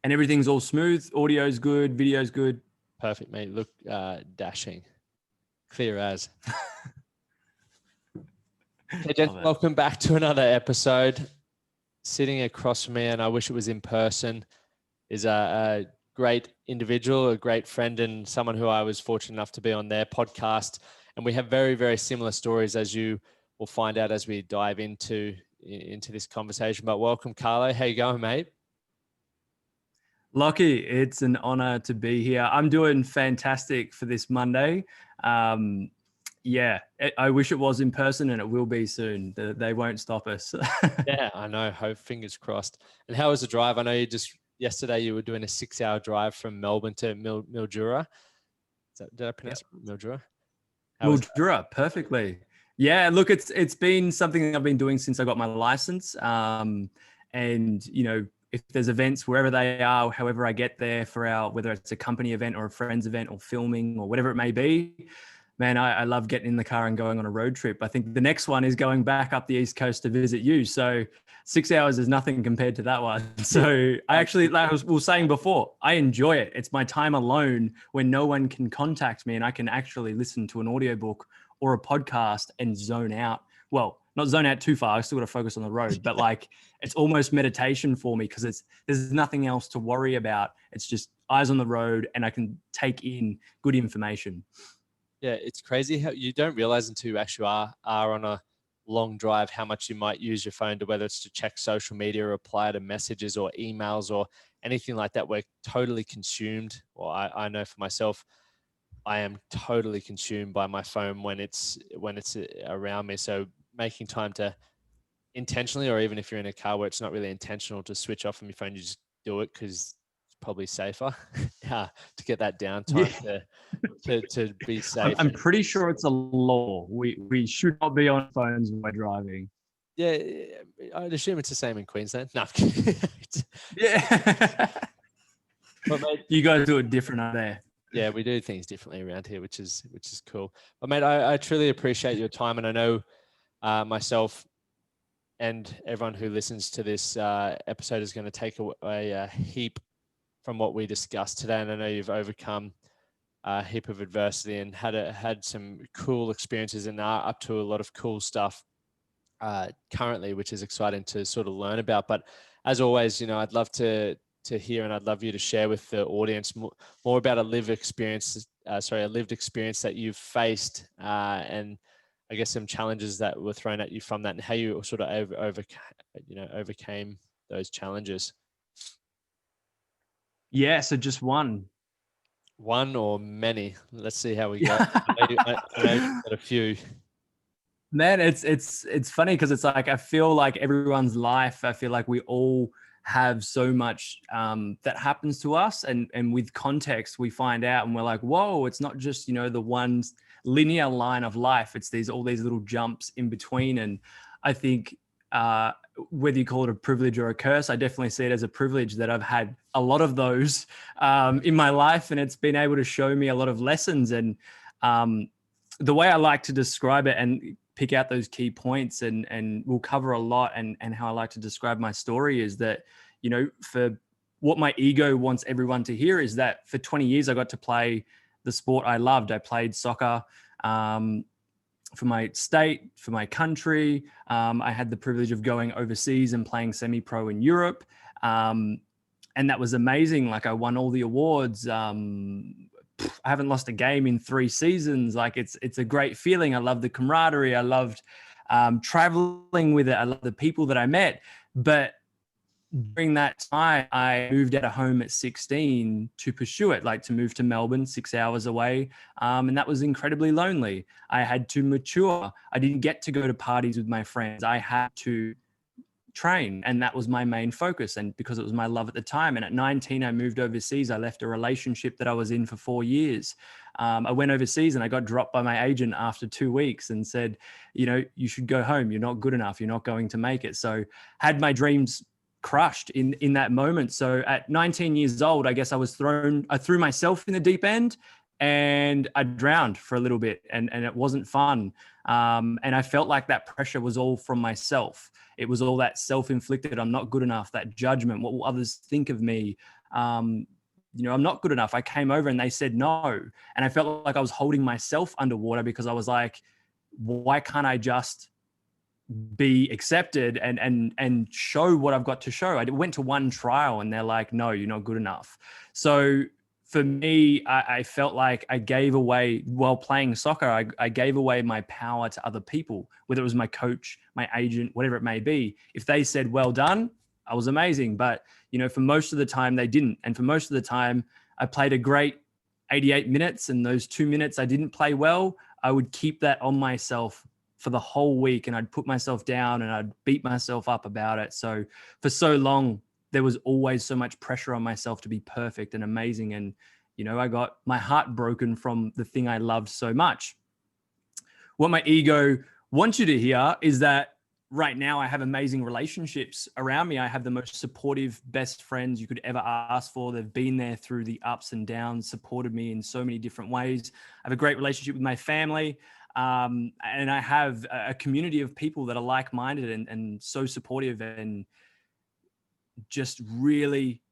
And everything's all smooth. Audio's good. Video's good. Perfect, mate. Look, dashing. Clear as. Okay, gents, welcome back to another episode. Sitting across from me, and I wish it was in person, is a great individual, a great friend, and someone who I was fortunate enough to be on their podcast. And we have very, very similar stories, as you will find out as we dive into this conversation. But welcome, Carlo. How you going, mate? Lachie, it's an honor to be here. I'm doing fantastic for this Monday. Yeah, I wish it was in person, and it will be soon. They won't stop us. Yeah, I know. Hope, fingers crossed. And how was the drive? I know yesterday you were doing a 6-hour drive from Melbourne to Mildura. Did I pronounce it? Mildura? Mildura, perfectly. Yeah, look, it's been something I've been doing since I got my license. And you know, if there's events wherever they are, however I get there for whether it's a company event or a friend's event or filming or whatever it may be, man, I love getting in the car and going on a road trip. I think the next one is going back up the East Coast to visit you. So 6 hours is nothing compared to that one. So I actually, like we were saying before, I enjoy it. It's my time alone when no one can contact me and I can actually listen to an audiobook or a podcast and zone out. Well, not zone out too far. I still got to focus on the road, but like it's almost meditation for me because there's nothing else to worry about. It's just eyes on the road and I can take in good information. Yeah, it's crazy how you don't realize until you actually are on a long drive how much you might use your phone to, whether it's to check social media, reply to messages or emails or anything like that. We're totally consumed. Well, I know for myself, I am totally consumed by my phone when it's around me. So making time to intentionally, or even if you're in a car where it's not really intentional, to switch off from your phone, you just do it because it's probably safer to get that downtime to be safe. I'm pretty sure it's a law. We should not be on phones when we're driving. Yeah, I'd assume it's the same in Queensland. No. Yeah. But mate, you guys do it different out there. Yeah, we do things differently around here, which is cool. But mate, I truly appreciate your time, and I know myself and everyone who listens to this episode is going to take away a heap from what we discussed today. And I know you've overcome a heap of adversity and had some cool experiences and are up to a lot of cool stuff currently, which is exciting to sort of learn about. But as always, you know, I'd love to hear, and I'd love you to share with the audience more about a lived experience that you've faced, and I guess some challenges that were thrown at you from that, and how you sort of overcame those challenges. Yeah, so just one or many. Let's see how we go. I know you've got a few. Man, it's funny because it's like I feel like everyone's life. I feel like we all have so much that happens to us, and with context we find out, and we're like, whoa, it's not just, you know, the one linear line of life. It's all these little jumps in between. And I think whether you call it a privilege or a curse, I definitely see it as a privilege that I've had a lot of those in my life, and it's been able to show me a lot of lessons. And the way I like to describe it and pick out those key points, and we'll cover a lot, and how I like to describe my story is that, you know, for what my ego wants everyone to hear is that for 20 years I got to play the sport I loved. I played soccer for my state, for my country. I had the privilege of going overseas and playing semi-pro in Europe. And that was amazing. Like I won all the awards. I haven't lost a game in 3 seasons. Like it's a great feeling. I love the camaraderie. I loved traveling with it. I love the people that I met. But during that time, I moved out of home at 16 to pursue it, like to move to Melbourne, 6 hours away. And that was incredibly lonely. I had to mature. I didn't get to go to parties with my friends. I had to train, and that was my main focus, and because it was my love at the time. And at 19 I moved overseas. I left a relationship that I was in for 4 years. I went overseas and I got dropped by my agent after 2 weeks and said, you know, you should go home, you're not good enough, you're not going to make it. So had my dreams crushed in that moment. So at 19 years old, I guess I threw myself in the deep end, and I drowned for a little bit, and it wasn't fun. And I felt like that pressure was all from myself. It was all that self-inflicted, I'm not good enough, that judgment, what will others think of me? I'm not good enough. I came over and they said no. And I felt like I was holding myself underwater because I was like, why can't I just be accepted and show what I've got to show? I went to one trial and they're like, no, you're not good enough. So for me, I felt like I gave away, while playing soccer, I gave away my power to other people, whether it was my coach, my agent, whatever it may be. If they said, well done, I was amazing. But, for most of the time they didn't. And for most of the time I played a great 88 minutes, and those 2 minutes I didn't play well, I would keep that on myself for the whole week, and I'd put myself down and I'd beat myself up about it. So for so long, there was always so much pressure on myself to be perfect and amazing. And, I got my heart broken from the thing I loved so much. What my ego wants you to hear is that right now I have amazing relationships around me. I have the most supportive best friends you could ever ask for. They've been there through the ups and downs, supported me in so many different ways. I have a great relationship with my family. And I have a community of people that are like-minded and so supportive and just really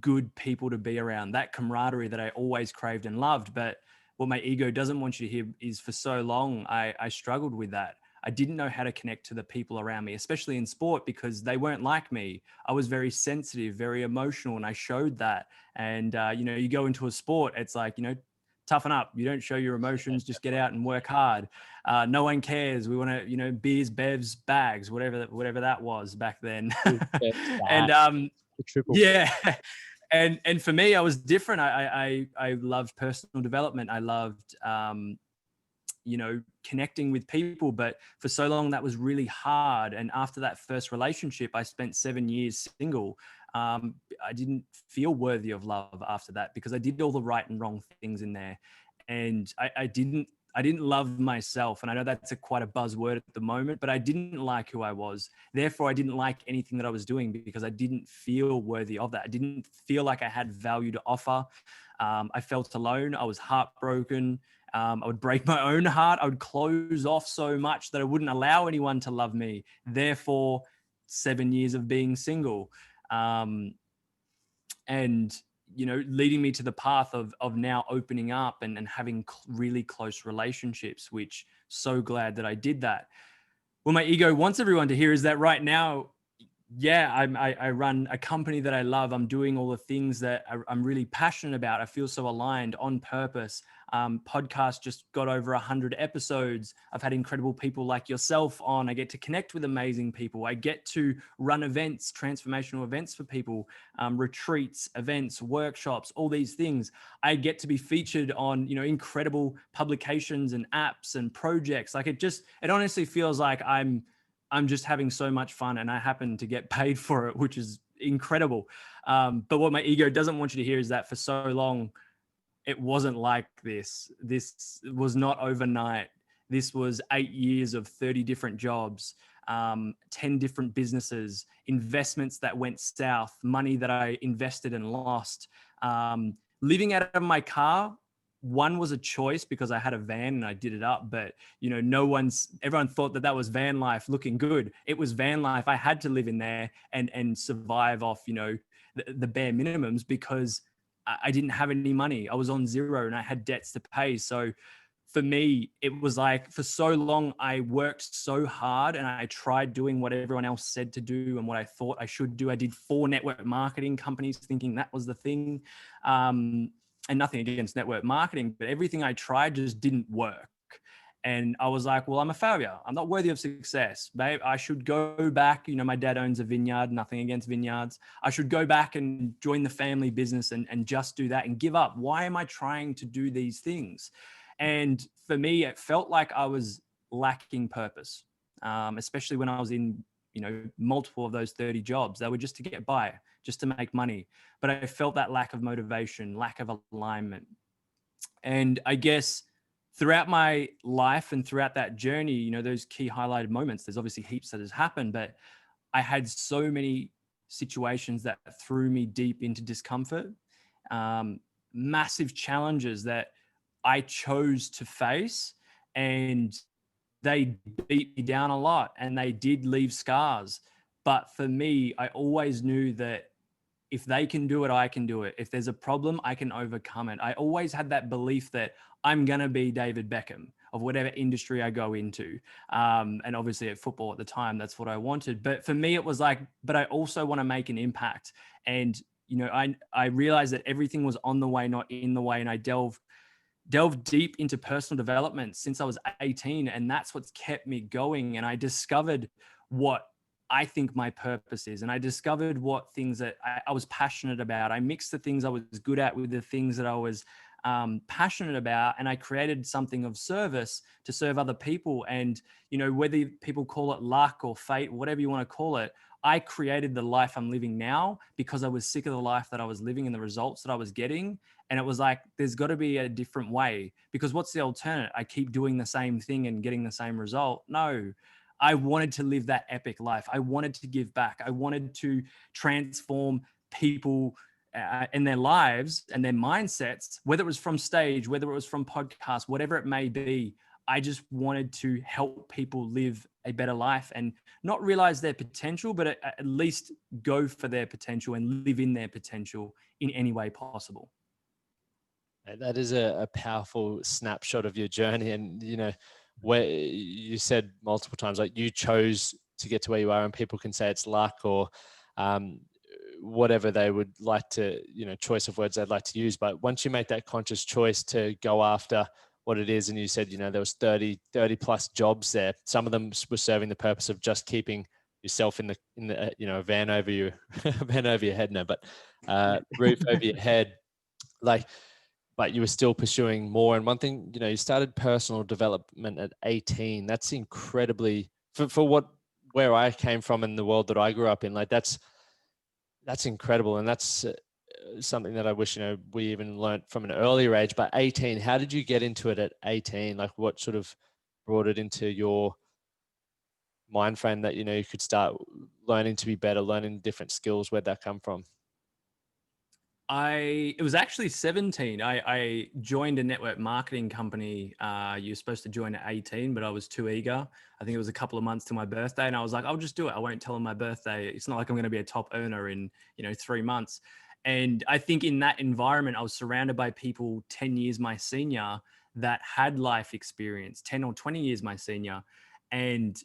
good people to be around. That camaraderie that I always craved and loved. But what my ego doesn't want you to hear is, for so long, I struggled with that. I didn't know how to connect to the people around me, especially in sport, because they weren't like me. I was very sensitive, very emotional, and I showed that. And, you go into a sport, it's like, toughen up. You don't show your emotions, just get out and work hard. No one cares. We want to, beers, bevs, bags, whatever that was back then. And yeah. And for me, I was different. I loved personal development. I loved, connecting with people, but for so long that was really hard. And after that first relationship, I spent 7 years single. I didn't feel worthy of love after that, because I did all the right and wrong things in there. And I didn't love myself. And I know that's quite a buzzword at the moment, but I didn't like who I was. Therefore, I didn't like anything that I was doing, because I didn't feel worthy of that. I didn't feel like I had value to offer. I felt alone. I was heartbroken. I would break my own heart. I would close off so much that I wouldn't allow anyone to love me. Therefore, 7 years of being single. And leading me to the path of now opening up and having really close relationships, which so glad that I did that. What my ego wants everyone to hear is that right now, yeah, I run a company that I love. I'm doing all the things that I'm really passionate about. I feel so aligned, on purpose. Podcast just got over 100 episodes. I've had incredible people like yourself on. I get to connect with amazing people. I get to run events, transformational events for people, retreats, events, workshops, all these things. I get to be featured on, incredible publications and apps and projects. Like it honestly feels like I'm just having so much fun, and I happen to get paid for it, which is incredible. But what my ego doesn't want you to hear is that for so long, it wasn't like this. This was not overnight. This was 8 years of 30 different jobs, 10 different businesses, investments that went south, money that I invested and lost, living out of my car. One was a choice because I had a van and I did it up, but everyone thought that was van life looking good. It was van life. I had to live in there and survive off, the bare minimums, because I didn't have any money. I was on zero and I had debts to pay. So for me, it was like, for so long, I worked so hard and I tried doing what everyone else said to do and what I thought I should do. I did 4 network marketing companies thinking that was the thing. And nothing against network marketing, but everything I tried just didn't work. And I was like, well, I'm a failure. I'm not worthy of success. Babe, I should go back. My dad owns a vineyard, nothing against vineyards. I should go back and join the family business and just do that and give up. Why am I trying to do these things? And for me, it felt like I was lacking purpose, especially when I was in, multiple of those 30 jobs. They were just to get by, just to make money. But I felt that lack of motivation, lack of alignment. And I guess throughout my life and throughout that journey, those key highlighted moments, there's obviously heaps that has happened, but I had so many situations that threw me deep into discomfort, massive challenges that I chose to face, and they beat me down a lot and they did leave scars. But for me, I always knew that if they can do it, I can do it. If there's a problem, I can overcome it. I always had that belief that I'm going to be David Beckham of whatever industry I go into. And obviously at football at the time, that's what I wanted. But for me, it was like, but I also want to make an impact. And, you know, I realized that everything was on the way, not in the way. And I delved deep into personal development since I was 18. And that's what's kept me going. And I discovered what I think my purpose is. And I discovered what things that I was passionate about. I mixed the things I was good at with the things that I was passionate about. And I created something of service to serve other people. And, you know, whether people call it luck or fate, whatever you want to call it, I created the life I'm living now because I was sick of the life that I was living and the results that I was getting. And it was like, there's got to be a different way, because what's the alternate? I keep doing the same thing and getting the same result. No, I wanted to live that epic life. I wanted to give back. I wanted to transform people in their lives and their mindsets, whether it was from stage, whether it was from podcasts, whatever it may be. I just wanted to help people live a better life and not realize their potential, but at least go for their potential and live in their potential in any way possible. That is a powerful snapshot of your journey. And, you know, where you said multiple times, like you chose to get to where you are, and people can say it's luck or whatever they would like to, you know, choice of words they'd like to use. But once you make that conscious choice to go after what it is, and you said, you know, there was 30 plus jobs there. Some of them were serving the purpose of just keeping yourself in the you know, a van over your van over your head, no, but roof over your head, like, but you were still pursuing more. And one thing, you know, you started personal development at 18. That's incredibly, for where I came from in the world that I grew up in, like that's incredible. And that's something that I wish, you know, we even learned from an earlier age. But 18, how did you get into it at 18? Like what sort of brought it into your mind frame that, you know, you could start learning to be better, learning different skills? Where'd that come from? It was actually 17. I joined a network marketing company. You're supposed to join at 18, but I was too eager. I think it was a couple of months to my birthday, and I was like, I'll just do it. I won't tell them my birthday. It's not like I'm going to be a top earner in, you know, 3 months. And I think in that environment, I was surrounded by people 10 years my senior that had life experience, 10 or 20 years my senior. And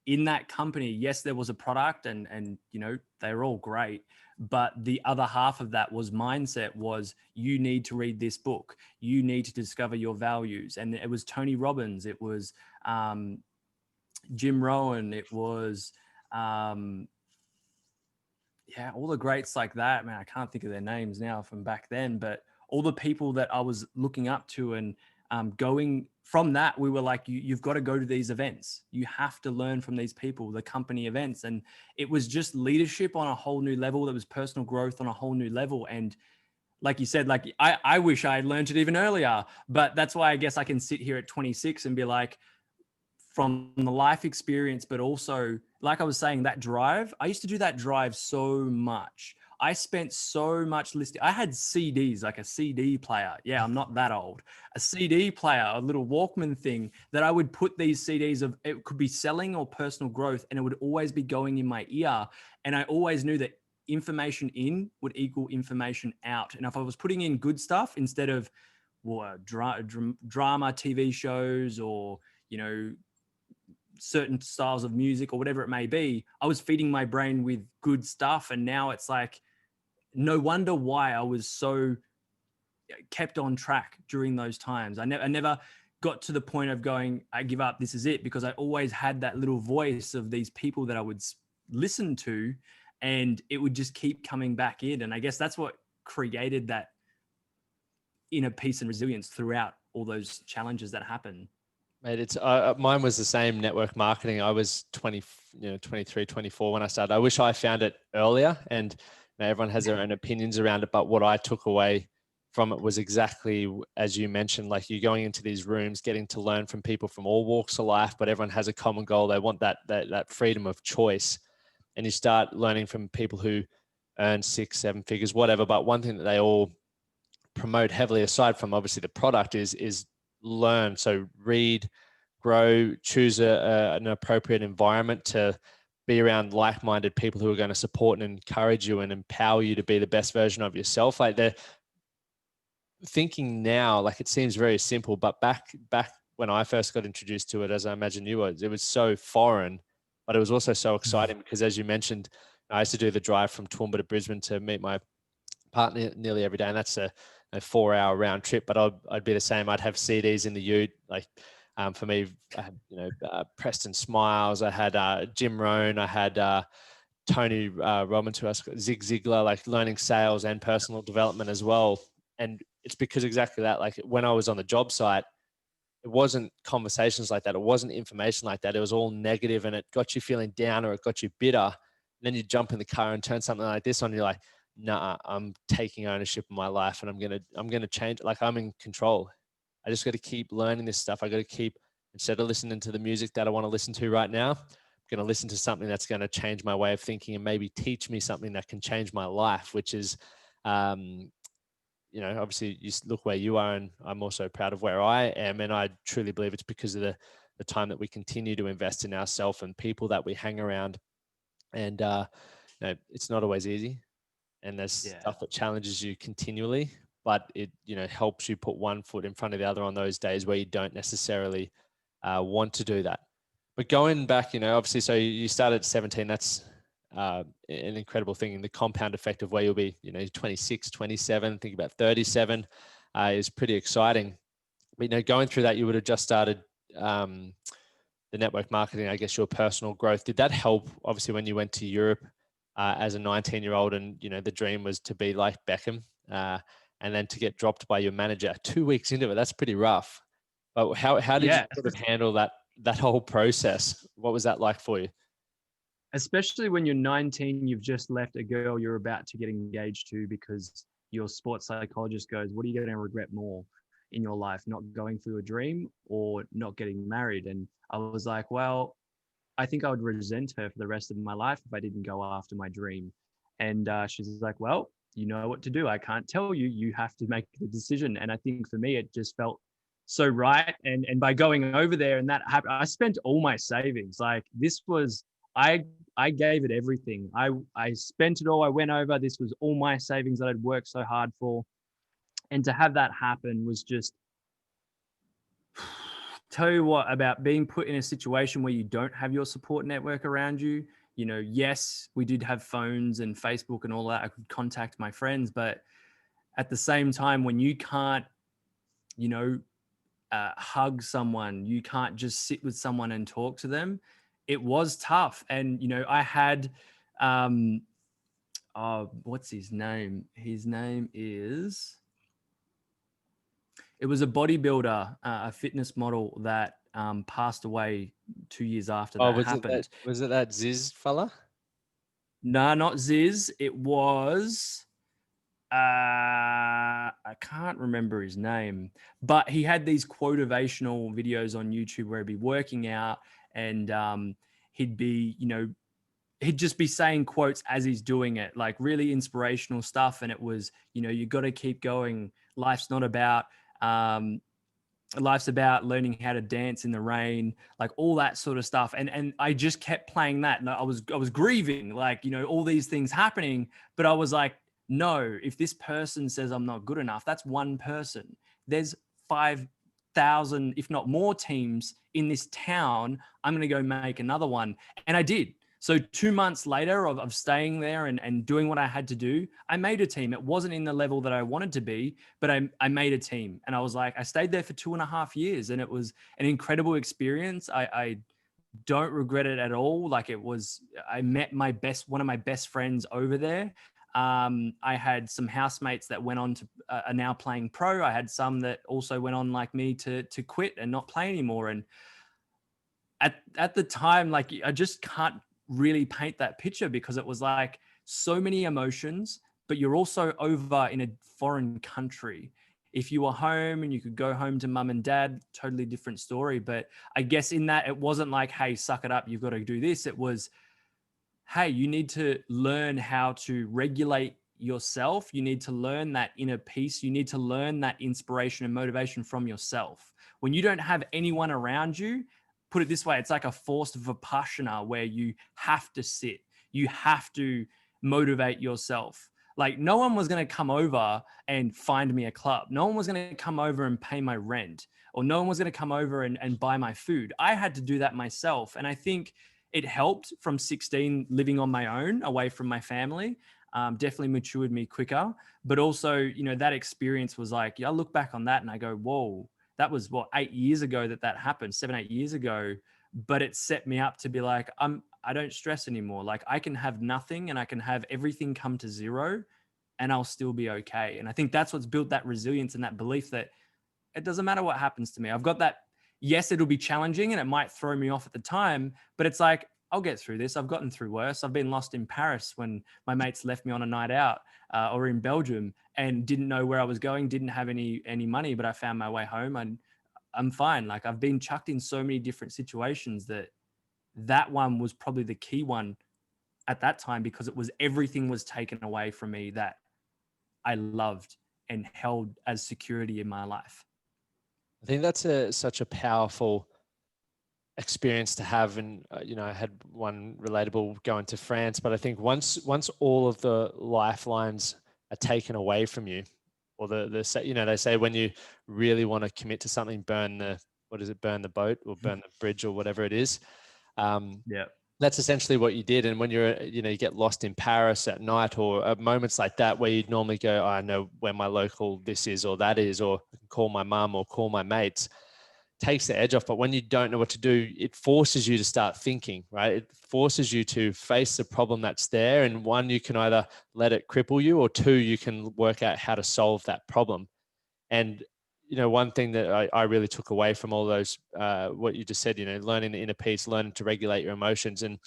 in that company, yes, there was a product and, you know, they were all great. But the other half of that was mindset was you need to read this book. You need to discover your values. And it was Tony Robbins. It was Jim Rohn. It was, all the greats like that, man. I can't think of their names now from back then, but all the people that I was looking up to, and going from that, we were like, you've got to go to these events. You have to learn from these people, the company events. And it was just leadership on a whole new level. There was personal growth on a whole new level. And like you said, like I wish I had learned it even earlier, but that's why I guess I can sit here at 26 and be like, from the life experience, but also, like I was saying, that drive, I used to do that drive so much. I spent so much listening. I had CDs, like a CD player. Yeah, I'm not that old. A CD player, a little Walkman thing that I would put these CDs of, it could be selling or personal growth, and it would always be going in my ear. And I always knew that information in would equal information out. And if I was putting in good stuff instead of drama TV shows or, you know, certain styles of music or whatever it may be, I was feeding my brain with good stuff. And now it's like, no wonder why I was so kept on track during those times. I never got to the point of going, I give up, this is it, because I always had that little voice of these people that I would listen to, and it would just keep coming back in. And I guess that's what created that inner peace and resilience throughout all those challenges that happen. Mate, it's mine was the same, network marketing. I was 23, 24 when I started. I wish I found it earlier, and you know, everyone has their own opinions around it. But what I took away from it was exactly as you mentioned, like you're going into these rooms, getting to learn from people from all walks of life, but everyone has a common goal. They want that freedom of choice, and you start learning from people who earn 6, 7 figures, whatever. But one thing that they all promote heavily, aside from obviously the product, is learn. So read, grow, choose an appropriate environment to be around like-minded people who are going to support and encourage you and empower you to be the best version of yourself. Like, the thinking now, like, it seems very simple, but back when I first got introduced to it, as I imagine you was, it was so foreign, but it was also so exciting because, as you mentioned, I used to do the drive from Toowoomba to Brisbane to meet my partner nearly every day, and that's a 4-hour round trip. But I'd be the same. I'd have CDs in the ute. Like, for me, I had Preston Smiles, I had Jim Rohn, I had Tony Robbins, who asked Zig Ziglar, like learning sales and personal development as well. And it's because exactly that. Like, when I was on the job site, it wasn't conversations like that. It wasn't information like that. It was all negative, and it got you feeling down, or it got you bitter. And then you jump in the car and turn something like this on. You're like, nah, I'm taking ownership of my life, and I'm gonna change. Like, I'm in control. I just got to keep learning this stuff. I got to keep, instead of listening to the music that I want to listen to right now, I'm going to listen to something that's going to change my way of thinking and maybe teach me something that can change my life, which is, obviously you look where you are, and I'm also proud of where I am. And I truly believe it's because of the time that we continue to invest in ourselves and people that we hang around. And, it's not always easy, and there's stuff that challenges you continually, but it, helps you put one foot in front of the other on those days where you don't necessarily want to do that. But going back, obviously, so you started at 17, that's an incredible thing. And the compound effect of where you'll be, 26, 27, think about 37 is pretty exciting. But, going through that, you would have just started the network marketing, I guess, your personal growth. Did that help, obviously, when you went to Europe as a 19-year-old, and, the dream was to be like Beckham, and then to get dropped by your manager 2 weeks into it? That's pretty rough. But how did you sort of handle that whole process? What was that like for you? Especially when you're 19, you've just left a girl you're about to get engaged to, because your sports psychologist goes, what are you going to regret more in your life, not going for your dream or not getting married? And I was like, well, I think I would resent her for the rest of my life if I didn't go after my dream. And she's like, well, you know what to do. I can't tell you. You have to make the decision. And I think for me, it just felt so right. And by going over there and that happened, I spent all my savings. Like, this was, I gave it everything. I spent it all. I went over. This was all my savings that I'd worked so hard for. And to have that happen was just, tell you what, about being put in a situation where you don't have your support network around you. Yes, we did have phones and Facebook and all that. I could contact my friends, but at the same time, when you can't, hug someone, you can't just sit with someone and talk to them, it was tough. And, I had, what's his name? His name is, it was a bodybuilder, a fitness model that passed away 2 years after that happened. Was it that Ziz fella? No, not Ziz. It was, I can't remember his name, but he had these quotivational videos on YouTube where he'd be working out, and he'd be, he'd just be saying quotes as he's doing it, like really inspirational stuff. And it was, you got to keep going. Life's about learning how to dance in the rain, like all that sort of stuff. And I just kept playing that. And I was grieving, like, all these things happening, but I was like, no, if this person says I'm not good enough, that's one person. There's 5,000, if not more, teams in this town. I'm going to go make another one. And I did. So 2 months later of staying there and doing what I had to do, I made a team. It wasn't in the level that I wanted to be, but I made a team. And I was like, I stayed there for 2.5 years, and it was an incredible experience. I don't regret it at all. Like, I met one of my best friends over there. I had some housemates that went on to are now playing pro. I had some that also went on, like me, to quit and not play anymore. And at the time, like, I just can't really paint that picture, because it was like so many emotions, but you're also over in a foreign country. If you were home and you could go home to mum and dad, totally different story. But I guess in that, it wasn't like, hey, suck it up, you've got to do this. It was, hey, you need to learn how to regulate yourself. You need to learn that inner peace. You need to learn that inspiration and motivation from yourself. When you don't have anyone around you, put it this way, it's like a forced vipassana where you have to sit, you have to motivate yourself. Like no one was going to come over and find me a club. No one was going to come over and pay my rent, or no one was going to come over and buy my food. I had to do that myself. And I think it helped from 16 living on my own away from my family. Definitely matured me quicker. But also, you know, that experience was like, I look back on that and I go, whoa, that was what, 8 years ago that happened, 7-8 years ago. But it set me up to be like, I don't stress anymore. Like I can have nothing and I can have everything come to zero and I'll still be okay. And I think that's what's built that resilience and that belief that it doesn't matter what happens to me. I've got that. Yes, it'll be challenging and it might throw me off at the time, but it's like, I'll get through this. I've gotten through worse. I've been lost in Paris when my mates left me on a night out, or in Belgium, and didn't know where I was going, didn't have any money, but I found my way home and I'm fine. Like I've been chucked in so many different situations that one was probably the key one at that time, because everything was taken away from me that I loved and held as security in my life. I think that's such a powerful experience to have. And I had one relatable going to France, but I think once all of the lifelines are taken away from you, or they say when you really want to commit to something, burn the boat or burn the bridge or whatever it is. Yeah. That's essentially what you did. And when you get lost in Paris at night, or at moments like that where you'd normally go, I know where my local this is or that is, or I can call my mum or call my mates, takes the edge off. But when you don't know what to do, it forces you to start thinking, right? It forces you to face the problem that's there. And one, you can either let it cripple you, or two, you can work out how to solve that problem. And one thing that I really took away from all those, what you just said, learning the inner peace, learning to regulate your emotions and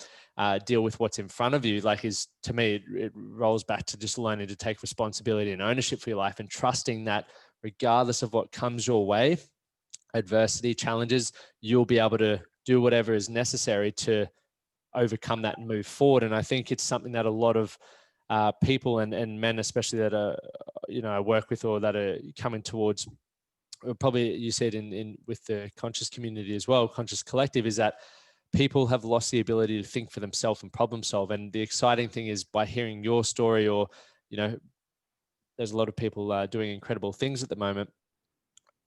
deal with what's in front of you, to me, it rolls back to just learning to take responsibility and ownership for your life, and trusting that regardless of what comes your way, adversity, challenges, you'll be able to do whatever is necessary to overcome that and move forward. And I think it's something that a lot of people and men, especially that are, I work with, or that are coming towards, probably you said in with the conscious community as well, conscious collective, is that people have lost the ability to think for themselves and problem solve. And the exciting thing is, by hearing your story, or there's a lot of people doing incredible things at the moment,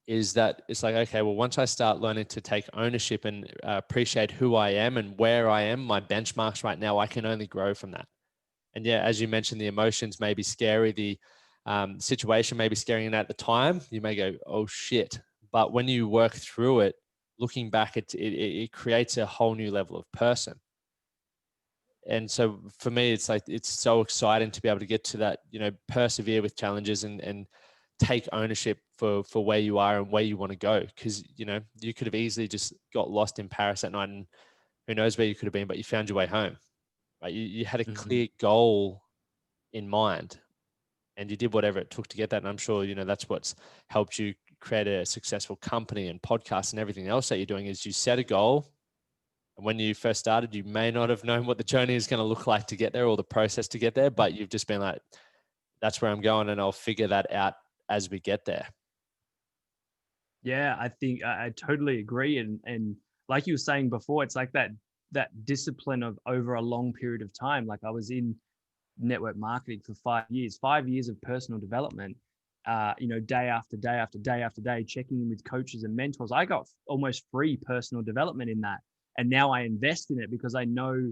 is that it's like, okay, well, once I start learning to take ownership and appreciate who I am and where I am, my benchmarks right now, I can only grow from that. And yeah, as you mentioned, the emotions may be scary, the situation may be scary, and at the time you may go, oh shit. But when you work through it, looking back, it creates a whole new level of person. And so for me, it's like, it's so exciting to be able to get to that, persevere with challenges and take ownership for where you are and where you want to go. Because, you could have easily just got lost in Paris at night, and who knows where you could have been, but you found your way home, right? You had a clear goal in mind, and you did whatever it took to get that. And I'm sure, that's what's helped you create a successful company and podcast and everything else that you're doing, is you set a goal. And when you first started, you may not have known what the journey is going to look like to get there, or the process to get there, but you've just been like, that's where I'm going, and I'll figure that out as we get there. Yeah, I think I totally agree. And like you were saying before, it's like that discipline of over a long period of time. Like I was in network marketing for 5 years of personal development, day after day after day after day, checking in with coaches and mentors. I got almost free personal development in that. And now I invest in it because I know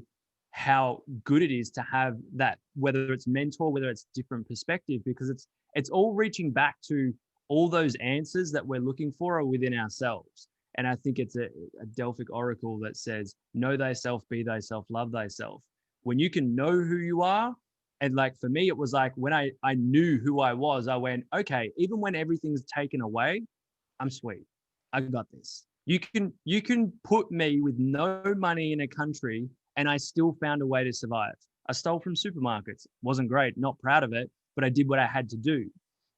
how good it is to have that, whether it's mentor, whether it's different perspective, because it's all reaching back to all those answers that we're looking for are within ourselves. And I think it's a Delphic oracle that says, know thyself, be thyself, love thyself. When you can know who you are, and like for me, it was like when I knew who I was, I went, okay, even when everything's taken away, I'm sweet. I got this. You can put me with no money in a country and I still found a way to survive. I stole from supermarkets. Wasn't great, not proud of it, but I did what I had to do.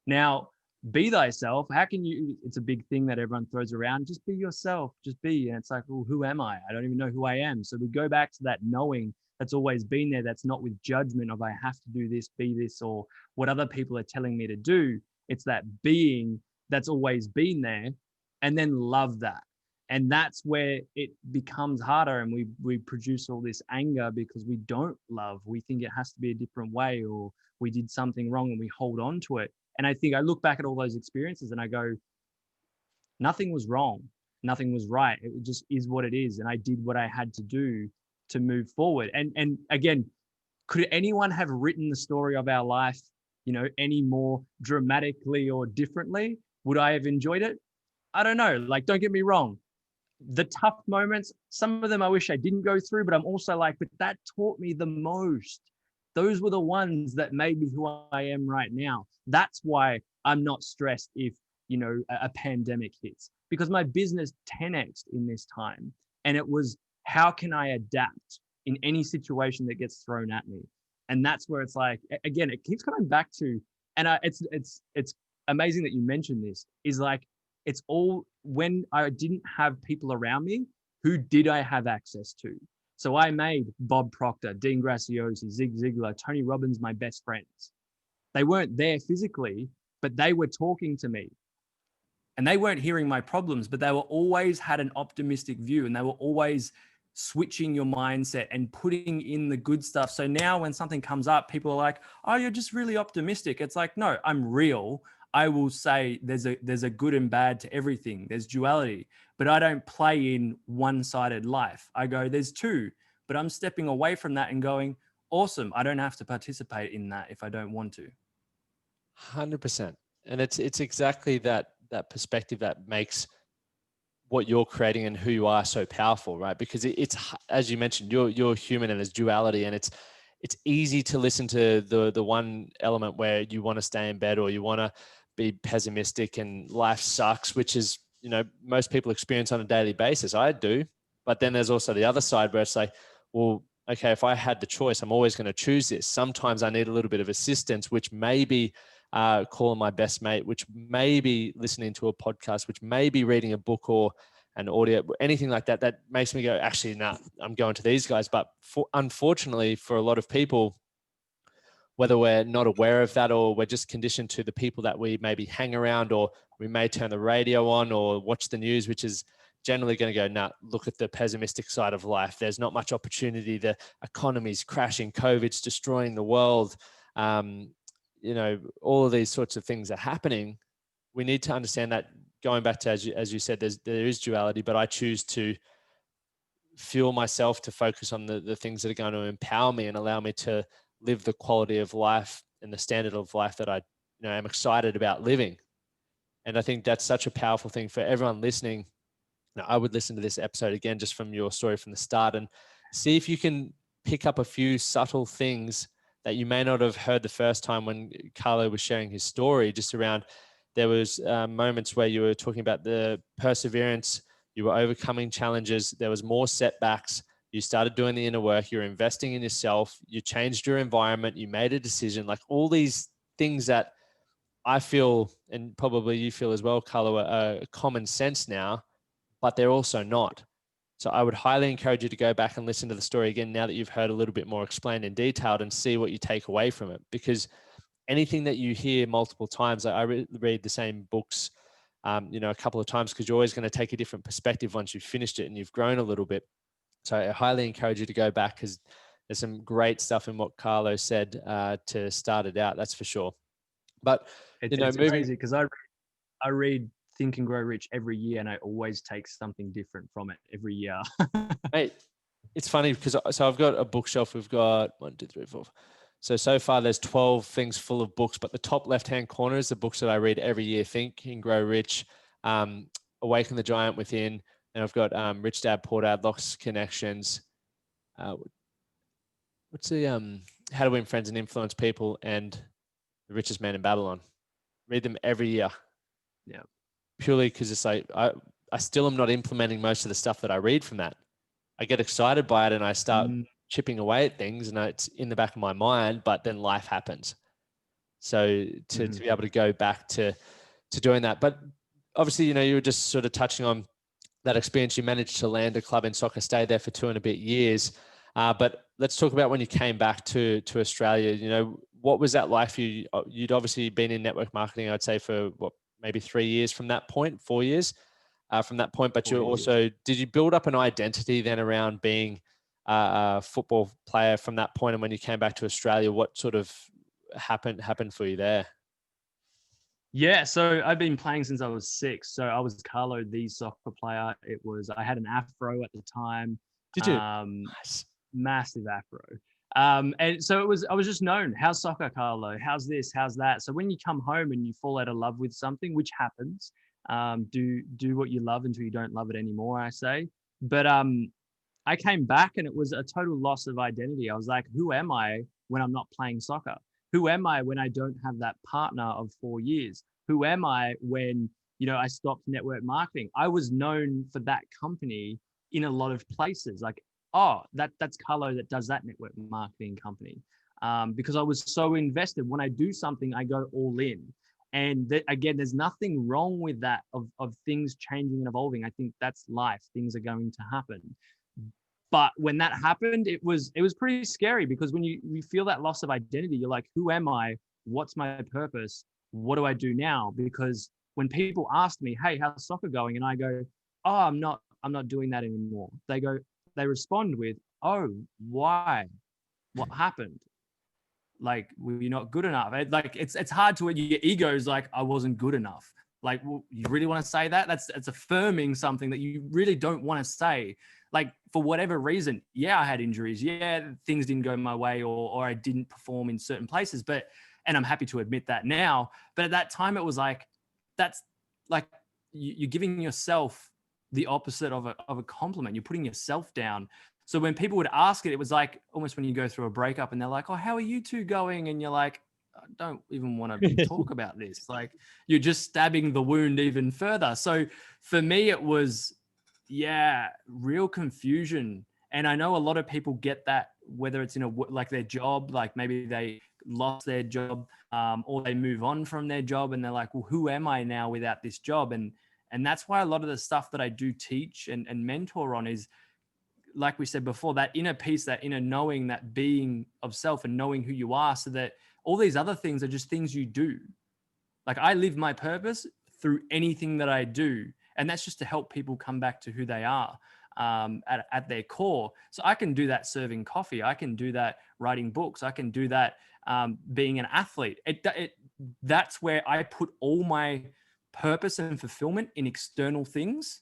Now, be thyself. How can you, it's a big thing that everyone throws around. Just be yourself, just be. And it's like, well, who am I? I don't even know who I am. So we go back to that knowing that's always been there, that's not with judgment of I have to do this, be this, or what other people are telling me to do. It's that being that's always been there, and then love that. And that's where it becomes harder, and we produce all this anger because we don't love. We think it has to be a different way, or we did something wrong and we hold on to it. And I think I look back at all those experiences and I go, nothing was wrong, nothing was right. It just is what it is, and I did what I had to do to move forward. And again, could anyone have written the story of our life, any more dramatically or differently? Would I have enjoyed it? I don't know. Like, don't get me wrong. The tough moments, some of them I wish I didn't go through, but I'm also like, but that taught me the most. Those were the ones that made me who I am right now. That's why I'm not stressed if, a pandemic hits, because my business 10x'd in this time. And it was, how can I adapt in any situation that gets thrown at me? And that's where it's like, again, it keeps coming back to, and it's amazing that you mentioned this, is like, it's all when I didn't have people around me, who did I have access to? So I made Bob Proctor, Dean Graziosi, Zig Ziglar, Tony Robbins, my best friends. They weren't there physically, but they were talking to me. And they weren't hearing my problems, but they were always had an optimistic view, and they were always switching your mindset and putting in the good stuff. So now when something comes up, people are like, oh, you're just really optimistic. It's like, no, I'm real. I will say there's a good and bad to everything. There's duality, but I don't play in one-sided life. I go, there's two, but I'm stepping away from that and going, awesome. I don't have to participate in that if I don't want to. 100%. And it's exactly that perspective that makes what you're creating and who you are so powerful, right? Because it's, as you mentioned, you're human and there's duality, and it's easy to listen to the one element where you want to stay in bed or you want to be pessimistic and life sucks, which is, most people experience on a daily basis. I do. But then there's also the other side where it's like, well, okay, if I had the choice, I'm always going to choose this. Sometimes I need a little bit of assistance, which may be calling my best mate, which may be listening to a podcast, which may be reading a book or an audio, anything like that, that makes me go, actually, nah, I'm going to these guys. But unfortunately, for a lot of people, whether we're not aware of that or we're just conditioned to the people that we maybe hang around, or we may turn the radio on or watch the news, which is generally going to go, nah, look at the pessimistic side of life. There's not much opportunity. The economy's crashing. COVID's destroying the world. All of these sorts of things are happening. We need to understand that, going back to, as you said, there is duality, but I choose to fuel myself to focus on the things that are going to empower me and allow me to live the quality of life and the standard of life that I am excited about living. And I think that's such a powerful thing for everyone listening. Now, I would listen to this episode again, just from your story from the start, and see if you can pick up a few subtle things that you may not have heard the first time when Carlo was sharing his story, just around, there was moments where you were talking about the perseverance, you were overcoming challenges, there was more setbacks, you started doing the inner work, you're investing in yourself, you changed your environment, you made a decision, like all these things that I feel, and probably you feel as well, Carlo, are common sense now, but they're also not. So I would highly encourage you to go back and listen to the story again now that you've heard a little bit more explained and detailed, and see what you take away from it. Because anything that you hear multiple times, I read the same books, a couple of times, because you're always going to take a different perspective once you've finished it and you've grown a little bit. So I highly encourage you to go back, because there's some great stuff in what Carlo said to start it out. That's for sure. But it's crazy because I read Think and Grow Rich every year, and I always take something different from it every year. Mate, it's funny because I've got a bookshelf. We've got 1, 2, 3, 4. So far there's 12 things full of books, but the top left-hand corner is the books that I read every year. Think and Grow Rich, Awaken the Giant Within. And I've got Rich Dad, Poor Dad, Lost Connections. What's the How to Win Friends and Influence People, and The Richest Man in Babylon. Read them every year. Yeah. Purely because it's like, I still am not implementing most of the stuff that I read from that. I get excited by it and I start chipping away at things, and it's in the back of my mind, but then life happens. So to be able to go back to doing that. But obviously, you were just sort of touching on that experience. You managed to land a club in soccer, stay there for 2 and a bit years. But let's talk about when you came back to Australia. You know, what was that like for you? You'd obviously been in network marketing, I'd say, for what, maybe 3 years from that point, 4 years from that point. But you also, did you build up an identity then around being a football player from that point? And when you came back to Australia, what sort of happened for you there? Yeah, so I've been playing since I was 6. So I was Carlo, the soccer player. I had an afro at the time, Did you? Nice. massive afro. And so I was just known, how's soccer, Carlo? How's this? How's that? So when you come home and you fall out of love with something, which happens, do what you love until you don't love it anymore, I say. But I came back and it was a total loss of identity. I was like, who am I when I'm not playing soccer? Who am I when I don't have that partner of 4 years? Who am I when, I stopped network marketing? I was known for that company in a lot of places. Like, oh, that's Carlo that does that network marketing company. Because I was so invested. When I do something, I go all in. And again, there's nothing wrong with that of things changing and evolving. I think that's life. Things are going to happen. But when that happened, it was pretty scary, because when you feel that loss of identity, you're like, who am I? What's my purpose? What do I do now? Because when people ask me, hey, how's soccer going? And I go, oh, I'm not doing that anymore. They respond with, oh, why? What happened? Like, were you not good enough? Like, it's hard to, when your ego's like, I wasn't good enough. Like, well, you really want to say that? That's affirming something that you really don't want to say. Like, for whatever reason, yeah, I had injuries. Yeah, things didn't go my way, or I didn't perform in certain places. And I'm happy to admit that now. But at that time, it was like, that's like you're giving yourself the opposite of a compliment. You're putting yourself down. So when people would ask it, it was like almost when you go through a breakup and they're like, oh, how are you two going? And you're like, I don't even want to talk about this. Like, you're just stabbing the wound even further. So for me, it was, yeah, real confusion. And I know a lot of people get that, whether it's in like their job, like maybe they lost their job, or they move on from their job and they're like, well, who am I now without this job? And that's why a lot of the stuff that I do teach and mentor on is, like we said before, that inner peace, that inner knowing, that being of self and knowing who you are, so that all these other things are just things you do. Like, I live my purpose through anything that I do. And that's just to help people come back to who they are at their core. So I can do that serving coffee. I can do that writing books. I can do that being an athlete. That's where I put all my purpose and fulfillment in external things.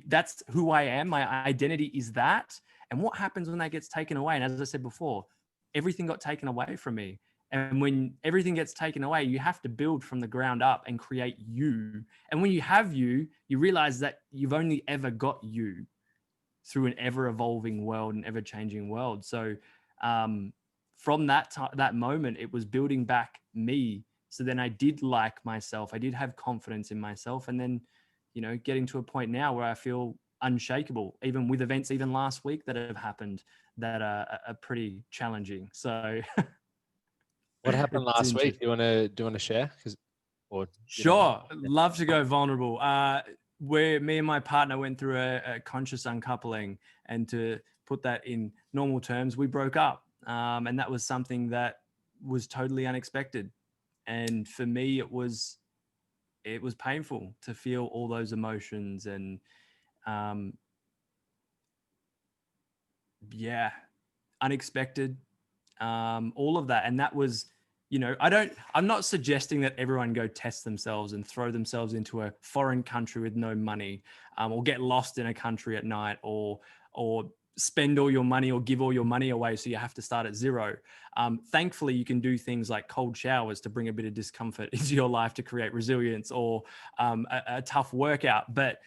That's who I am. My identity is that. And what happens when that gets taken away? And as I said before, everything got taken away from me. And when everything gets taken away, you have to build from the ground up and create you. And when you have you realize that you've only ever got you through an ever evolving world, an ever changing world. So from that moment, it was building back me. So then I did like myself. I did have confidence in myself. And then, getting to a point now where I feel unshakable, even with events, even last week that have happened that are pretty challenging. So what happened last week? Do you want to share? Sure. Love to go vulnerable. Where me and my partner went through a conscious uncoupling, and to put that in normal terms, we broke up. And that was something that was totally unexpected. And for me, it was painful to feel all those emotions and, unexpected, all of that. And that was, I'm not suggesting that everyone go test themselves and throw themselves into a foreign country with no money, or get lost in a country at night, or spend all your money or give all your money away so you have to start at zero. Thankfully, you can do things like cold showers to bring a bit of discomfort into your life to create resilience, or a tough workout. But,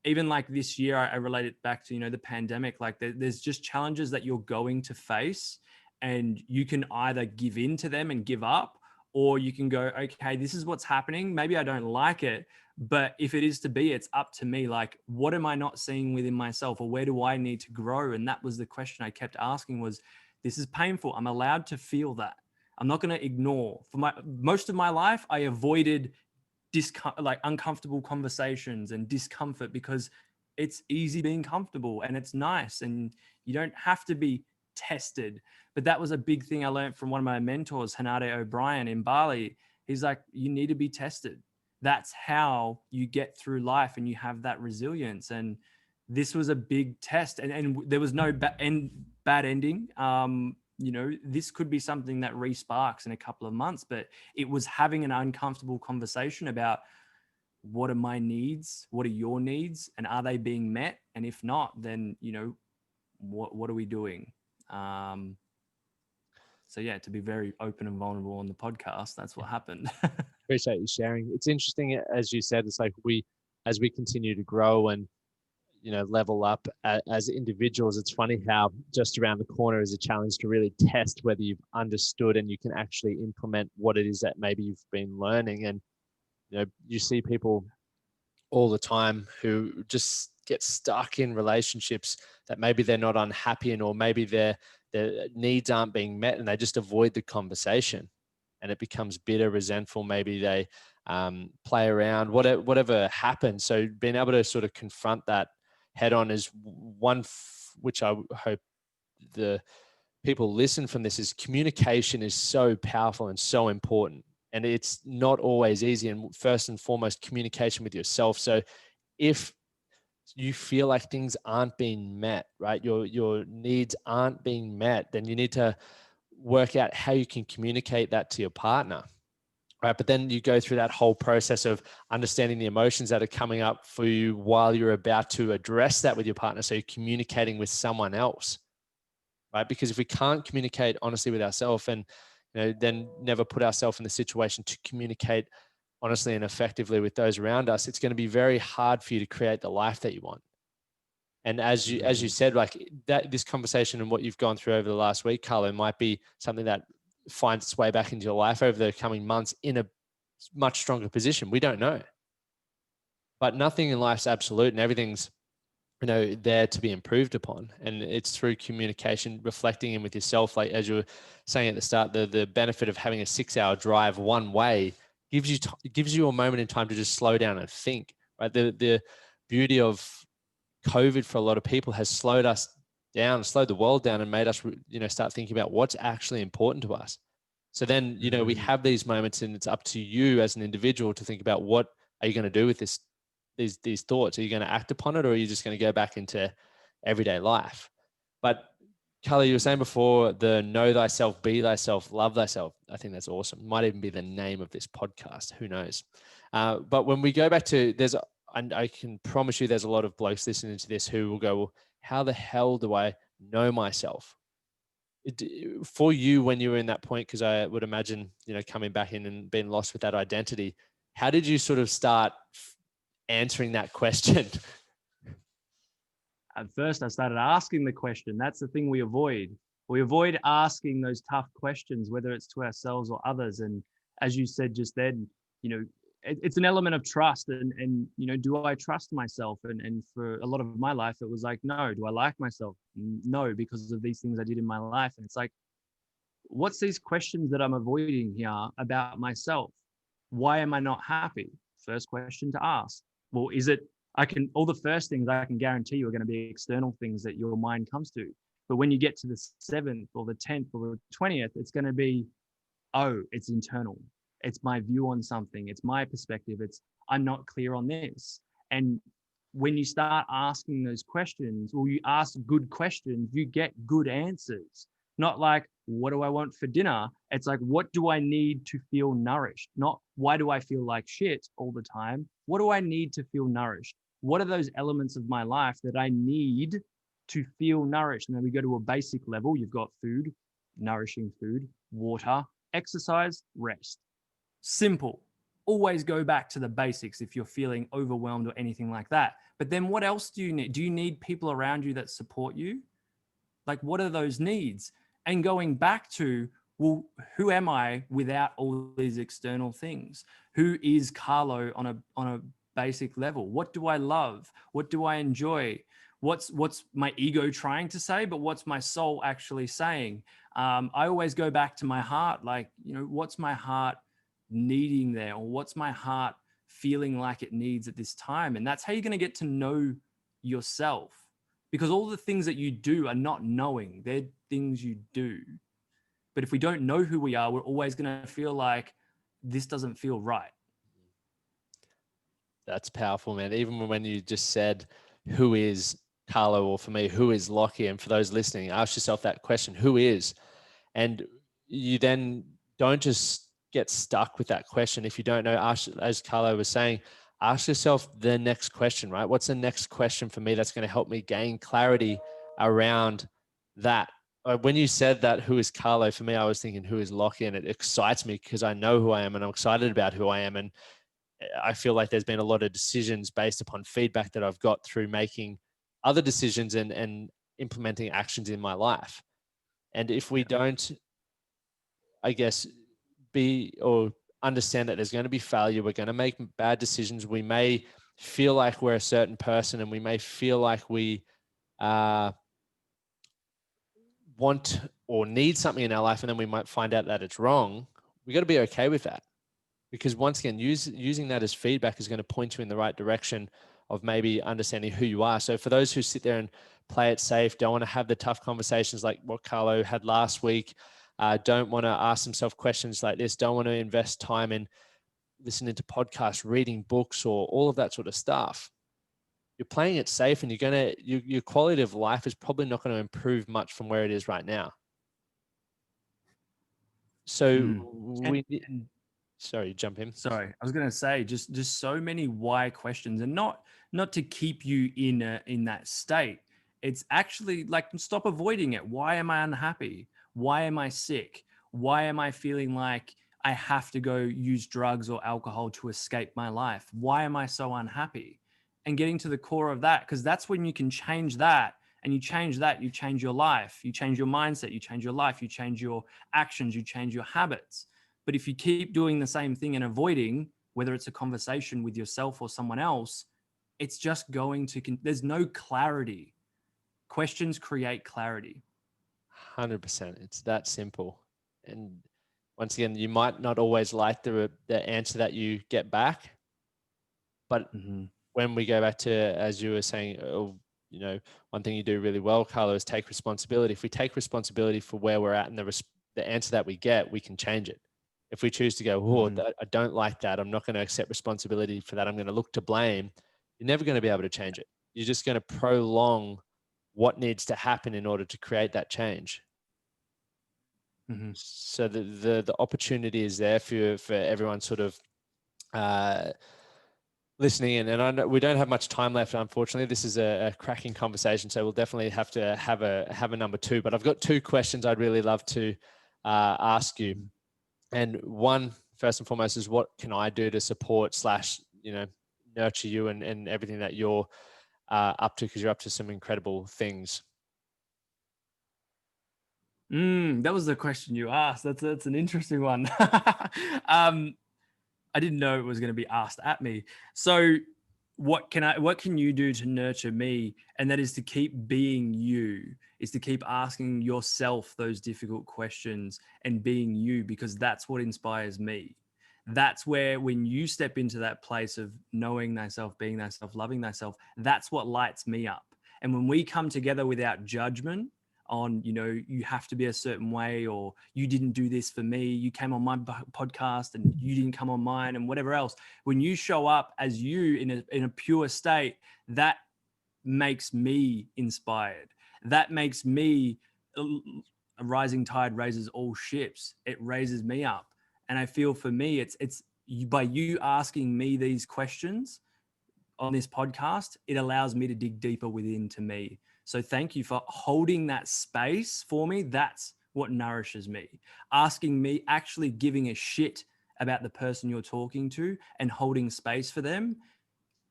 even like this year, I relate it back to, the pandemic. Like, there's just challenges that you're going to face, and you can either give in to them and give up, or you can go, okay, this is what's happening. Maybe I don't like it, but if it is to be, it's up to me. Like, what am I not seeing within myself, or where do I need to grow? And that was the question I kept asking was, this is painful. I'm allowed to feel that. I'm not going to ignore. For most of my life, I avoided uncomfortable conversations and discomfort, because it's easy being comfortable and it's nice and you don't have to be tested. But that was a big thing I learned from one of my mentors, Hanade O'Brien in Bali. He's like, you need to be tested. That's how you get through life and you have that resilience. And this was a big test, and there was no bad ending. This could be something that re-sparks in a couple of months, but it was having an uncomfortable conversation about, what are my needs? What are your needs? And are they being met? And if not, then, what are we doing? So yeah, to be very open and vulnerable on the podcast, that's what happened. Appreciate you sharing. It's interesting, as you said, it's like as we continue to grow and, level up as individuals, it's funny how just around the corner is a challenge to really test whether you've understood and you can actually implement what it is that maybe you've been learning. And, you see people all the time who just get stuck in relationships that maybe they're not unhappy in, or maybe their needs aren't being met, and they just avoid the conversation, and it becomes bitter, resentful. Maybe they play around, whatever happens. So being able to sort of confront that head on is one, which I hope the people listen from this, is communication is so powerful and so important. And it's not always easy. And first and foremost, communication with yourself. So if you feel like things aren't being met, right, your needs aren't being met, then you need to work out how you can communicate that to your partner, right? But then you go through that whole process of understanding the emotions that are coming up for you while you're about to address that with your partner. So you're communicating with someone else, right? Because if we can't communicate honestly with ourselves, and then never put ourselves in the situation to communicate honestly and effectively with those around us, it's going to be very hard for you to create the life that you want. And as you said, like that, this conversation and what you've gone through over the last week, Carlo, might be something that finds its way back into your life over the coming months in a much stronger position. We don't know, but nothing in life's absolute, and everything's there to be improved upon. And it's through communication, reflecting in with yourself. Like, as you were saying at the start, the benefit of having a 6-hour drive one way gives you a moment in time to just slow down and think, right? The beauty of COVID for a lot of people has slowed us down, slowed the world down, and made us, start thinking about what's actually important to us. So then, we have these moments, and it's up to you as an individual to think about, what are you going to do with these thoughts? Are you going to act upon it, or are you just going to go back into everyday life? But Carlo, you were saying before, the know thyself, be thyself, love thyself. I think that's awesome. Might even be the name of this podcast. Who knows? But when we go back to, and I can promise you there's a lot of blokes listening to this who will go, well, how the hell do I know myself? For you, when you were in that point, because I would imagine, coming back in and being lost with that identity, how did you sort of start answering that question? At first, I started asking the question. That's the thing we avoid. We avoid asking those tough questions, whether it's to ourselves or others. And as you said just then, it's an element of trust. And do I trust myself? And for a lot of my life, it was like, no. Do I like myself? No, because of these things I did in my life. And it's like, what's these questions that I'm avoiding here about myself? Why am I not happy? First question to ask. Well, all the first things I can guarantee you are going to be external things that your mind comes to. But when you get to the 7th or the 10th or the 20th, it's going to be, oh, it's internal. It's my view on something. It's my perspective. I'm not clear on this. And when you start asking those questions, or you ask good questions, you get good answers. Not like, what do I want for dinner? It's like, what do I need to feel nourished? Not, why do I feel like shit all the time? What do I need to feel nourished? What are those elements of my life that I need to feel nourished? And then we go to a basic level. You've got food, nourishing food, water, exercise, rest. Simple. Always go back to the basics if you're feeling overwhelmed or anything like that. But then what else do you need? Do you need people around you that support you? Like, what are those needs? And going back to, well, who am I without all these external things? Who is Carlo on a basic level? What do I love? What do I enjoy? What's my ego trying to say, but what's my soul actually saying? I always go back to my heart, like, what's my heart needing there, or what's my heart feeling like it needs at this time? And that's how you're going to get to know yourself, because all the things that you do are not knowing, they're things you do. But if we don't know who we are, we're always going to feel like this doesn't feel right. That's powerful, man. Even when you just said, who is Carlo, or for me, who is Lachie? And for those listening, ask yourself that question, who is? And you then don't just get stuck with that question. If you don't know, ask, as Carlo was saying, ask yourself the next question, right? What's the next question for me that's going to help me gain clarity around that? When you said that, who is Carlo? For me, I was thinking, who is Lachie? And it excites me because I know who I am and I'm excited about who I am. And I feel like there's been a lot of decisions based upon feedback that I've got through making other decisions and implementing actions in my life. And if we don't, I guess, be or understand that there's going to be failure, we're going to make bad decisions. We may feel like we're a certain person, and we may feel like we want or need something in our life, and then we might find out that it's wrong. We got to be okay with that, because once again, using that as feedback is going to point you in the right direction of maybe understanding who you are. So for those who sit there and play it safe, don't want to have the tough conversations like what Carlo had last week, don't want to ask themselves questions like this, don't want to invest time in listening to podcasts, reading books, or all of that sort of stuff, you're playing it safe, and your quality of life is probably not going to improve much from where it is right now. So sorry, jump in. Sorry, I was going to say just so many why questions, and not to keep you in that state. It's actually like, stop avoiding it. Why am I unhappy? Why am I sick? Why am I feeling like I have to go use drugs or alcohol to escape my life? Why am I so unhappy? And getting to the core of that, because that's when you can change that. And you change that, you change your life, you change your mindset, you change your life, you change your actions, you change your habits. But if you keep doing the same thing and avoiding, whether it's a conversation with yourself or someone else, it's just going to, there's no clarity. Questions create clarity. 100%. It's that simple. And once again, you might not always like the answer that you get back, but when we go back to, as you were saying, one thing you do really well, Carlo, is take responsibility. If we take responsibility for where we're at and the answer that we get, we can change it. If we choose to go, I don't like that, I'm not going to accept responsibility for that, I'm going to look to blame, you're never going to be able to change it. You're just going to prolong what needs to happen in order to create that change. So the opportunity is there for everyone sort of listening in. And I know we don't have much time left, unfortunately. This is a cracking conversation, so we'll definitely have to have a number two. But I've got two questions I'd really love to ask you. And one, first and foremost, is what can I do to support / nurture you and everything that you're up to, because you're up to some incredible things. That was the question you asked. That's an interesting one. I didn't know it was going to be asked at me. So what can you do to nurture me? And that is to keep being you, is to keep asking yourself those difficult questions and being you, because that's what inspires me. That's where, when you step into that place of knowing thyself, being thyself, loving thyself, that's what lights me up. And when we come together without judgment on, you have to be a certain way, or you didn't do this for me, you came on my podcast and you didn't come on mine, and whatever else, when you show up as you in a pure state, that makes me inspired. That makes me, a rising tide raises all ships. It raises me up. And I feel, for me, it's by you asking me these questions on this podcast, it allows me to dig deeper within to me. So thank you for holding that space for me. That's what nourishes me. Asking me, actually giving a shit about the person you're talking to and holding space for them,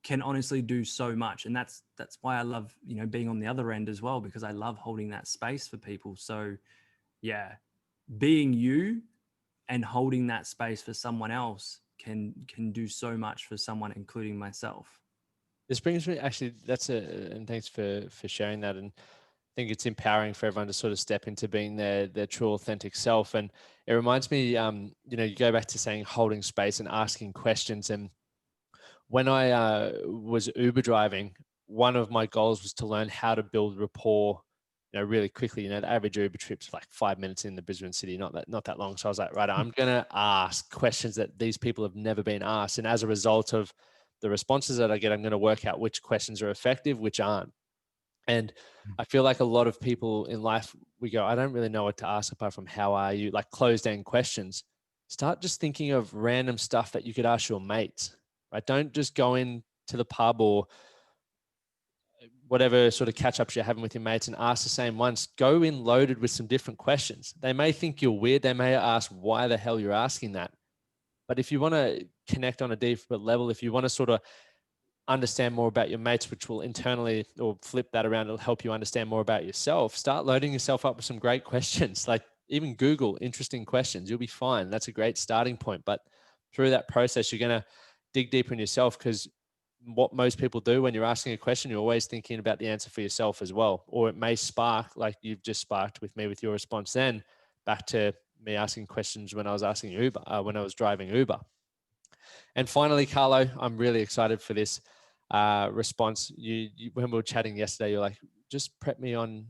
can honestly do so much. And that's why I love, being on the other end as well, because I love holding that space for people. So yeah, being you and holding that space for someone else can do so much for someone, including myself. This brings me, actually, and thanks for sharing that. And I think it's empowering for everyone to sort of step into being their true authentic self. And it reminds me, you go back to saying holding space and asking questions. And when I was Uber driving, one of my goals was to learn how to build rapport, really quickly. The average Uber trip's like 5 minutes in the Brisbane city, not that long. So I was like, right, I'm going to ask questions that these people have never been asked. And as a result of the responses that I get, I'm going to work out which questions are effective, which aren't. And I feel like a lot of people in life, we go, I don't really know what to ask apart from how are you, like closed end questions. Start just thinking of random stuff that you could ask your mates, right? Don't just go in to the pub or whatever sort of catch ups you're having with your mates and ask the same ones. Go in loaded with some different questions. They may think you're weird. They may ask why the hell you're asking that. But if you want to connect on a deeper level, if you want to sort of understand more about your mates, which will internally or flip that around, it'll help you understand more about yourself. Start loading yourself up with some great questions. Like even Google interesting questions. You'll be fine. That's a great starting point. But through that process, you're going to dig deeper in yourself, because what most people do when you're asking a question, you're always thinking about the answer for yourself as well. Or it may spark, like you've just sparked with me with your response then, back to me asking questions when I was asking Uber, when I was driving Uber. And finally, Carlo, I'm really excited for this response. You when we were chatting yesterday, you're like, just prep me on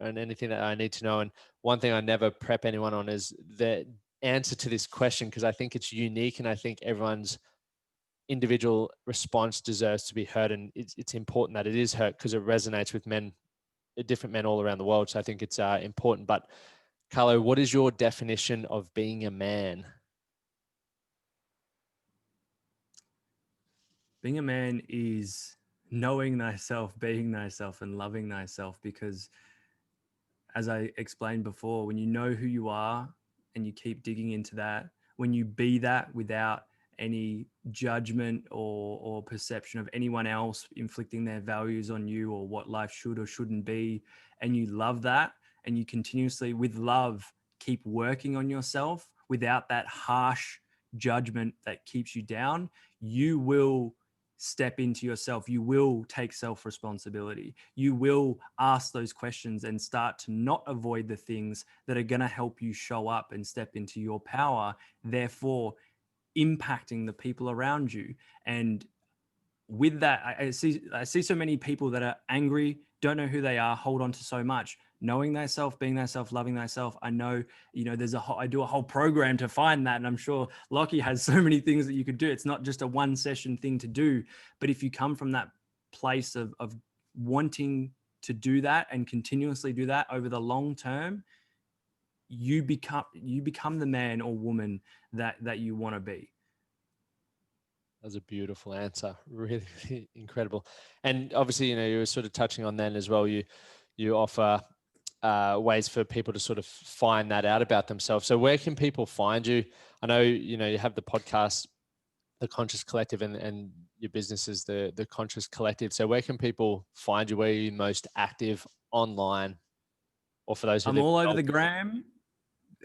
anything that I need to know. And one thing I never prep anyone on is the answer to this question, because I think it's unique and I think everyone's individual response deserves to be heard. And it's important that it is heard, because it resonates with different men all around the world. So I think it's important. But Carlo, what is your definition of being a man? Being a man is knowing thyself, being thyself, and loving thyself. Because as I explained before, when you know who you are and you keep digging into that, when you be that without any judgment or perception of anyone else inflicting their values on you or what life should or shouldn't be, and you love that, and you continuously with love keep working on yourself without that harsh judgment that keeps you down, you will step into yourself. You will take self-responsibility. You will ask those questions and start to not avoid the things that are going to help you show up and step into your power, therefore impacting the people around you. And with that, I see so many people that are angry, don't know who they are, hold on to so much. Knowing thyself, being thyself, loving thyself. I know, I do a whole program to find that. And I'm sure Lachie has so many things that you could do. It's not just a one session thing to do, but if you come from that place of wanting to do that and continuously do that over the long term, you become the man or woman that you want to be. That's a beautiful answer. Really, really incredible. And obviously, you were sort of touching on then as well. You offer ways for people to sort of find that out about themselves. So where can people find you? I know, you have the podcast, The Conscious Collective, and your business is the Conscious Collective. So where can people find you? Where are you most active online? Or for those who I'm live all in over the Melbourne? gram.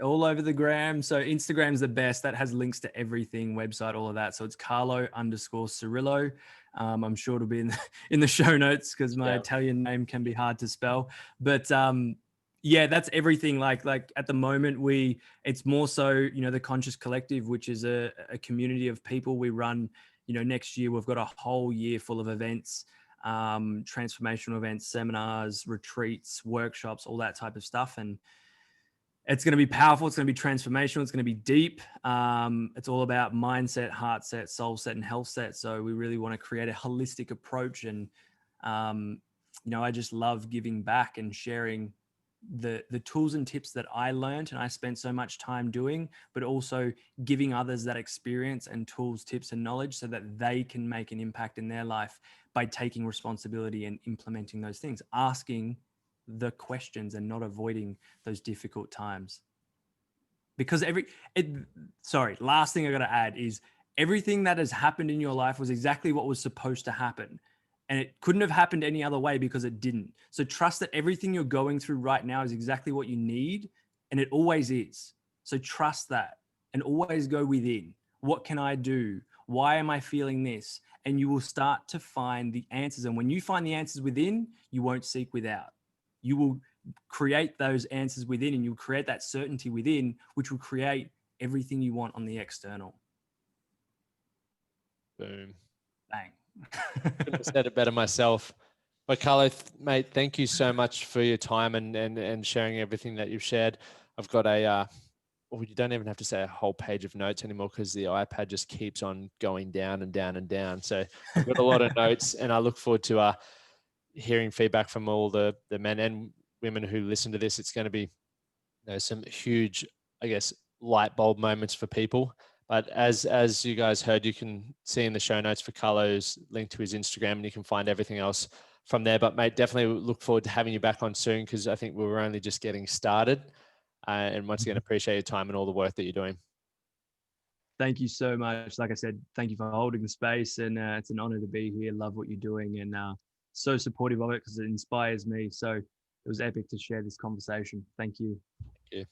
All over the gram. So Instagram's the best. That has links to everything, website, all of that. So it's Carlo_Cirillo. I'm sure it'll be in the show notes, because my Italian name can be hard to spell. But yeah, that's everything. Like at the moment, it's more so, the Conscious Collective, which is a community of people we run. Next year we've got a whole year full of events, transformational events, seminars, retreats, workshops, all that type of stuff. And it's going to be powerful. It's going to be transformational. It's going to be deep. It's all about mindset, heart set, soul set, and health set. So we really want to create a holistic approach. And, I just love giving back and sharing the tools and tips that I learned and I spent so much time doing, but also giving others that experience and tools, tips, and knowledge so that they can make an impact in their life by taking responsibility and implementing those things, asking the questions and not avoiding those difficult times. Because last thing I got to add is everything that has happened in your life was exactly what was supposed to happen. And it couldn't have happened any other way, because it didn't. So trust that everything you're going through right now is exactly what you need. And it always is. So trust that and always go within. What can I do? Why am I feeling this? And you will start to find the answers. And when you find the answers within, you won't seek without. You will create those answers within, and you'll create that certainty within, which will create everything you want on the external. Boom. Bang. Couldn't have said it better myself. But Carlo, mate, thank you so much for your time and sharing everything that you've shared. I've got a well, you don't even have to say a whole page of notes anymore because the iPad just keeps on going down and down and down. So I've got a lot of notes, and I look forward to hearing feedback from all the men and women who listen to this. It's going to be, some huge, I guess, light bulb moments for people. But as you guys heard, you can see in the show notes for Carlo's link to his Instagram, and you can find everything else from there. But mate, definitely look forward to having you back on soon, because I think we were only just getting started. And once again, appreciate your time and all the work that you're doing. Thank you so much. Like I said, thank you for holding the space, and it's an honor to be here. Love what you're doing, and so supportive of it because it inspires me. So it was epic to share this conversation. Thank you. Thank you.